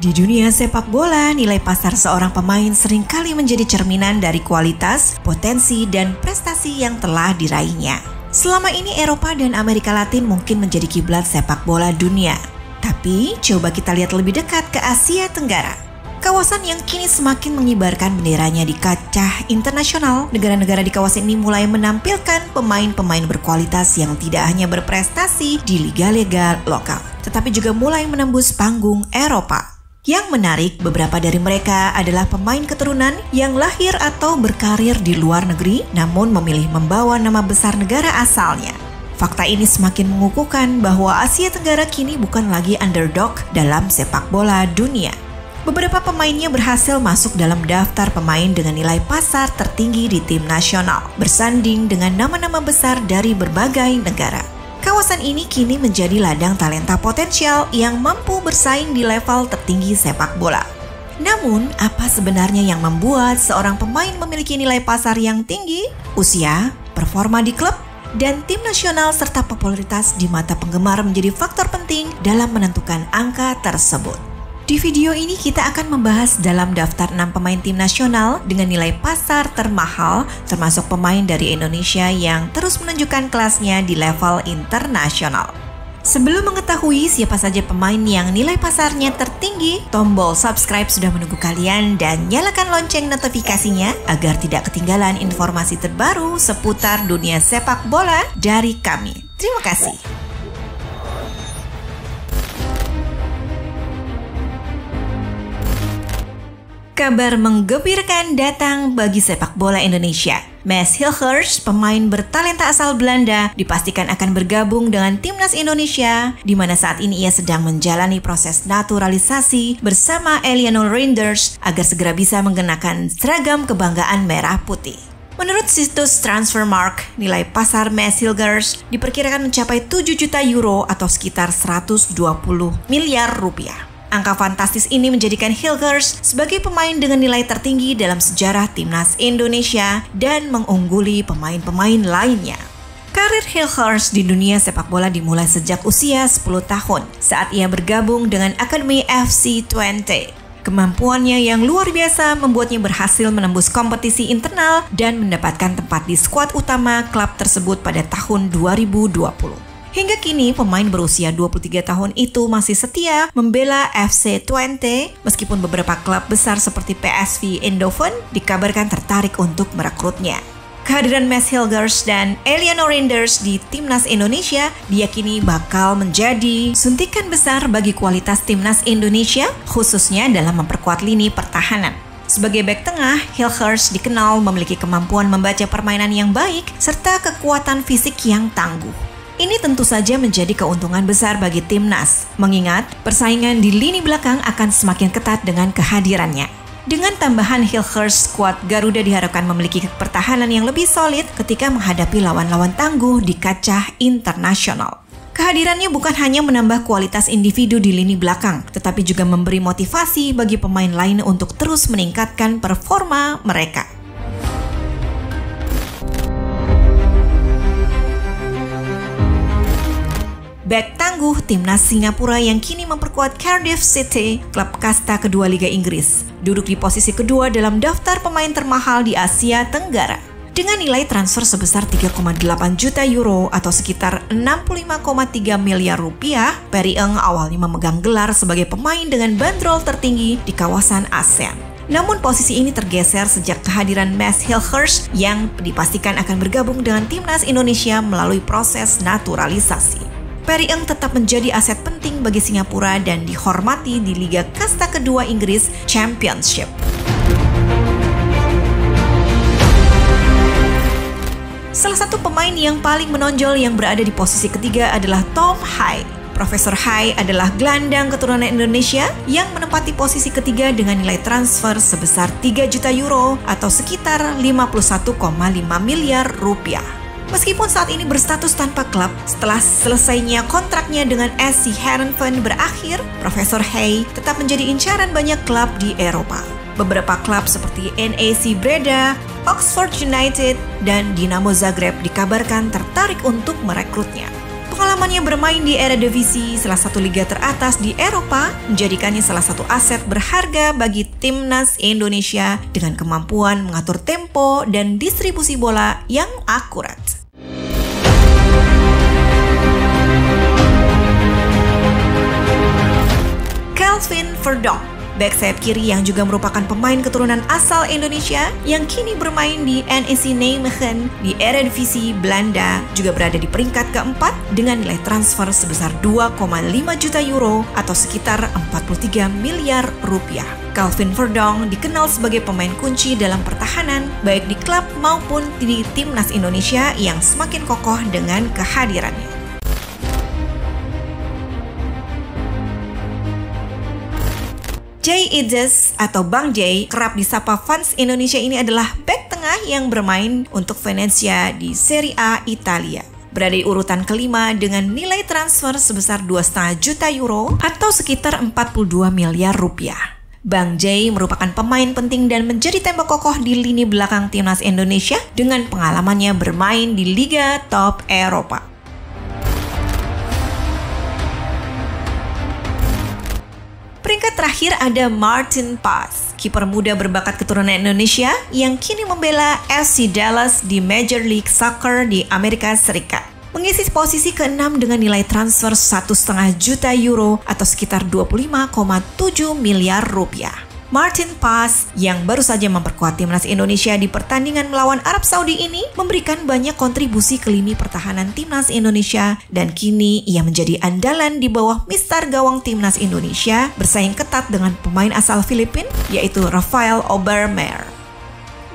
Di dunia sepak bola, nilai pasar seorang pemain seringkali menjadi cerminan dari kualitas, potensi, dan prestasi yang telah diraihnya. Selama ini Eropa dan Amerika Latin mungkin menjadi kiblat sepak bola dunia. Tapi coba kita lihat lebih dekat ke Asia Tenggara. Kawasan yang kini semakin mengibarkan benderanya di kancah internasional, negara-negara di kawasan ini mulai menampilkan pemain-pemain berkualitas yang tidak hanya berprestasi di liga-liga lokal, tetapi juga mulai menembus panggung Eropa. Yang menarik, beberapa dari mereka adalah pemain keturunan yang lahir atau berkarir di luar negeri, namun memilih membawa nama besar negara asalnya. Fakta ini semakin mengukuhkan bahwa Asia Tenggara kini bukan lagi underdog dalam sepak bola dunia. Beberapa pemainnya berhasil masuk dalam daftar pemain dengan nilai pasar tertinggi di tim nasional, bersanding dengan nama-nama besar dari berbagai negara. Kawasan ini kini menjadi ladang talenta potensial yang mampu bersaing di level tertinggi sepak bola. Namun, apa sebenarnya yang membuat seorang pemain memiliki nilai pasar yang tinggi? Usia, performa di klub, dan tim nasional serta popularitas di mata penggemar menjadi faktor penting dalam menentukan angka tersebut. Di video ini kita akan membahas dalam daftar 6 pemain tim nasional dengan nilai pasar termahal, termasuk pemain dari Indonesia yang terus menunjukkan kelasnya di level internasional. Sebelum mengetahui siapa saja pemain yang nilai pasarnya tertinggi, tombol subscribe sudah menunggu kalian dan nyalakan lonceng notifikasinya agar tidak ketinggalan informasi terbaru seputar dunia sepak bola dari kami. Terima kasih. Kabar menggembirakan datang bagi sepak bola Indonesia. Mads Hilgers, pemain bertalenta asal Belanda, dipastikan akan bergabung dengan timnas Indonesia, di mana saat ini ia sedang menjalani proses naturalisasi bersama Eleanor Reinders agar segera bisa mengenakan seragam kebanggaan merah putih. Menurut situs Transfermarkt, nilai pasar Mads Hilgers diperkirakan mencapai 7 juta euro atau sekitar 120 miliar rupiah. Angka fantastis ini menjadikan Hilgers sebagai pemain dengan nilai tertinggi dalam sejarah timnas Indonesia dan mengungguli pemain-pemain lainnya. Karir Hilgers di dunia sepak bola dimulai sejak usia 10 tahun saat ia bergabung dengan Akademi FC Twente. Kemampuannya yang luar biasa membuatnya berhasil menembus kompetisi internal dan mendapatkan tempat di skuad utama klub tersebut pada tahun 2020. Hingga kini, pemain berusia 23 tahun itu masih setia membela FC Twente meskipun beberapa klub besar seperti PSV Eindhoven dikabarkan tertarik untuk merekrutnya. Kehadiran Mads Hilgers dan Eleanor Reinders di timnas Indonesia diyakini bakal menjadi suntikan besar bagi kualitas timnas Indonesia, khususnya dalam memperkuat lini pertahanan. Sebagai bek tengah, Hilgers dikenal memiliki kemampuan membaca permainan yang baik serta kekuatan fisik yang tangguh. Ini tentu saja menjadi keuntungan besar bagi timnas, mengingat persaingan di lini belakang akan semakin ketat dengan kehadirannya. Dengan tambahan Hilgers, skuad Garuda diharapkan memiliki pertahanan yang lebih solid ketika menghadapi lawan-lawan tangguh di kancah internasional. Kehadirannya bukan hanya menambah kualitas individu di lini belakang, tetapi juga memberi motivasi bagi pemain lain untuk terus meningkatkan performa mereka. Bek tangguh timnas Singapura yang kini memperkuat Cardiff City, klub kasta kedua Liga Inggris, duduk di posisi kedua dalam daftar pemain termahal di Asia Tenggara. Dengan nilai transfer sebesar 3,8 juta euro atau sekitar 65,3 miliar rupiah, Perry Eng awalnya memegang gelar sebagai pemain dengan bandrol tertinggi di kawasan ASEAN. Namun posisi ini tergeser sejak kehadiran Mads Hilgers yang dipastikan akan bergabung dengan timnas Indonesia melalui proses naturalisasi. Perry Eng tetap menjadi aset penting bagi Singapura dan dihormati di Liga Kasta Kedua Inggris Championship. Salah satu pemain yang paling menonjol yang berada di posisi ketiga adalah Tom Hai. Profesor Hai adalah gelandang keturunan Indonesia yang menempati posisi ketiga dengan nilai transfer sebesar 3 juta euro atau sekitar 51,5 miliar rupiah. Meskipun saat ini berstatus tanpa klub, setelah selesainya kontraknya dengan SC Heerenveen berakhir, Profesor Hai tetap menjadi incaran banyak klub di Eropa. Beberapa klub seperti NAC Breda, Oxford United, dan Dinamo Zagreb dikabarkan tertarik untuk merekrutnya. Pengalamannya bermain di Eredivisie, salah satu liga teratas di Eropa, menjadikannya salah satu aset berharga bagi timnas Indonesia dengan kemampuan mengatur tempo dan distribusi bola yang akurat. Calvin Verdonk, bek sayap kiri yang juga merupakan pemain keturunan asal Indonesia yang kini bermain di NEC Nijmegen di Eredivisie Belanda, juga berada di peringkat keempat dengan nilai transfer sebesar 2,5 juta euro atau sekitar 43 miliar rupiah. Calvin Verdonk dikenal sebagai pemain kunci dalam pertahanan baik di klub maupun di timnas Indonesia yang semakin kokoh dengan kehadirannya. Jay Idzes atau Bang Jay, kerap disapa fans Indonesia, ini adalah bek tengah yang bermain untuk Venezia di Serie A Italia. Berada di urutan kelima dengan nilai transfer sebesar 2,5 juta euro atau sekitar 42 miliar rupiah. Bang Jay merupakan pemain penting dan menjadi tembok kokoh di lini belakang timnas Indonesia dengan pengalamannya bermain di liga top Eropa. Peringkat terakhir ada Martin Paz, kiper muda berbakat keturunan Indonesia yang kini membela FC Dallas di Major League Soccer di Amerika Serikat. Mengisi posisi ke-6 dengan nilai transfer 1,5 juta euro atau sekitar 25,7 miliar rupiah. Martin Paz yang baru saja memperkuat timnas Indonesia di pertandingan melawan Arab Saudi ini memberikan banyak kontribusi ke lini pertahanan timnas Indonesia dan kini ia menjadi andalan di bawah mister gawang timnas Indonesia bersaing ketat dengan pemain asal Filipina yaitu Rafael Obermeier.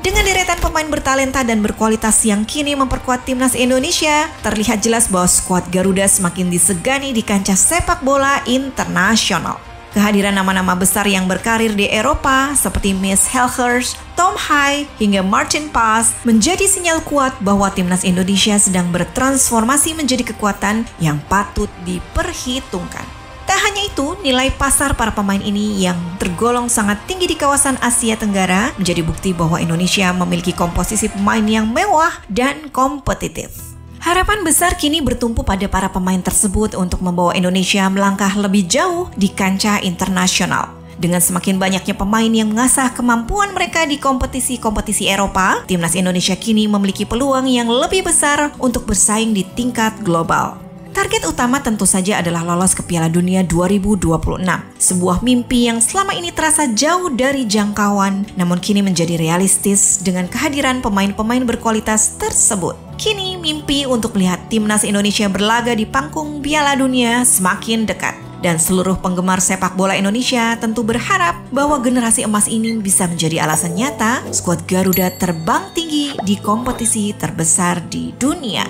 Dengan deretan pemain bertalenta dan berkualitas yang kini memperkuat timnas Indonesia, terlihat jelas bahwa skuad Garuda semakin disegani di kancah sepak bola internasional. Kehadiran nama-nama besar yang berkarir di Eropa seperti Miss Hilgers, Tom Hai, hingga Martin Paz menjadi sinyal kuat bahwa timnas Indonesia sedang bertransformasi menjadi kekuatan yang patut diperhitungkan. Tak hanya itu, nilai pasar para pemain ini yang tergolong sangat tinggi di kawasan Asia Tenggara menjadi bukti bahwa Indonesia memiliki komposisi pemain yang mewah dan kompetitif. Harapan besar kini bertumpu pada para pemain tersebut untuk membawa Indonesia melangkah lebih jauh di kancah internasional. Dengan semakin banyaknya pemain yang mengasah kemampuan mereka di kompetisi-kompetisi Eropa, timnas Indonesia kini memiliki peluang yang lebih besar untuk bersaing di tingkat global. Target utama tentu saja adalah lolos ke Piala Dunia 2026. Sebuah mimpi yang selama ini terasa jauh dari jangkauan, namun kini menjadi realistis dengan kehadiran pemain-pemain berkualitas tersebut. Kini mimpi untuk melihat timnas Indonesia berlaga di panggung Piala Dunia semakin dekat. Dan seluruh penggemar sepak bola Indonesia tentu berharap bahwa generasi emas ini bisa menjadi alasan nyata skuad Garuda terbang tinggi di kompetisi terbesar di dunia.